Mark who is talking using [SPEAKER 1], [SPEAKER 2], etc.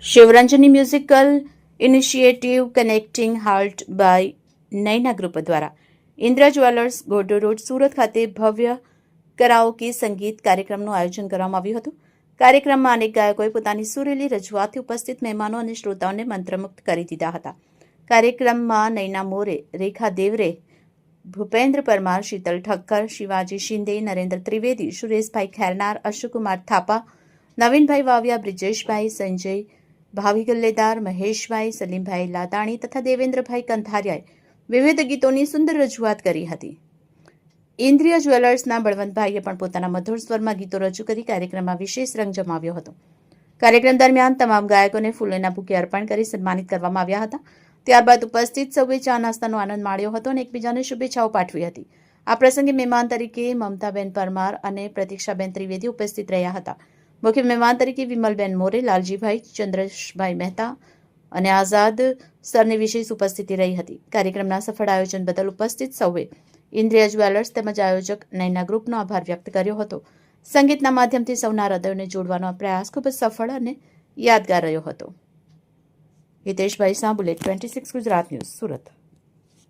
[SPEAKER 1] Shivranjani musical initiative connecting heart by Naina group દ્વારા Indra jewellers ગોરડો road Surat ખાતે ભવ્ય કરાઓકે સંગીત કાર્યક્રમનું આયોજન કરવામાં આવ્યું હતું. કાર્યક્રમમાં અનેક ગાયકોએ પોતાની સુરેલી રજૂઆતથી ઉપસ્થિત મહેમાનો અને શ્રોતાઓને મંત્રમુગ્ધ કરી દીધા હતા. કાર્યક્રમમાં નૈના મોરે, રેખા દેવરે, ભૂપેન્દ્ર પરમાર, શીતલ ઠક્કર, શિવાજી શિંદે, નરેન્દ્ર ત્રિવેદી, સુરેશભાઈ ખેરનાર, અશોકકુમાર થાપા, નવીનભાઈ વાવિયા, બ્રિજેશભાઈ, સંજય ભાવી ગલ્લેદાર, મહેશભાઈ, સલીમભાઈ લાતાણી તથા દેવેન્દ્રભાઈ કંથારિયાએ વિવિધ ગીતોની સુંદર રજૂઆત કરી હતી. ઇન્દ્રિયા જ્વેલર્સના બળવંતભાઈએ પણ પોતાના મધુર સ્વરમાં ગીતો રજૂ કરી કાર્યક્રમમાં વિશેષ રંગ જમાવ્યો હતો. કાર્યક્રમ દરમિયાન તમામ ગાયકોને ફૂલોના બુકે અર્પણ કરી સન્માનિત કરવામાં આવ્યા હતા. ત્યારબાદ ઉપસ્થિત સૌએ ચા નાસ્તાનો આનંદ માણ્યો હતો અને એકબીજાને શુભેચ્છાઓ પાઠવી હતી. આ પ્રસંગે મહેમાન તરીકે મમતાબેન પરમાર અને પ્રતીક્ષાબેન ત્રિવેદી ઉપસ્થિત રહ્યા હતા. મુખ્ય મહેમાન તરીકે વિમલબેન મોરે, લાલજીભાઈ, ચંદ્રેશભાઈ મહેતા અને આઝાદ સરની વિશેષ ઉપસ્થિતિ રહી હતી. કાર્યક્રમના સફળ આયોજન બદલ ઉપસ્થિત સૌએ ઇન્દ્રિયા જ્વેલર્સ તેમજ આયોજક નૈના ગ્રુપનો આભાર વ્યક્ત કર્યો હતો. સંગીતના માધ્યમથી સૌના હૃદયોને જોડવાનો આ પ્રયાસ ખૂબ જ સફળ અને યાદગાર રહ્યો હતો. હિતેશભાઈ સાંબુલે 26 ગુજરાત ન્યૂઝ સુરત.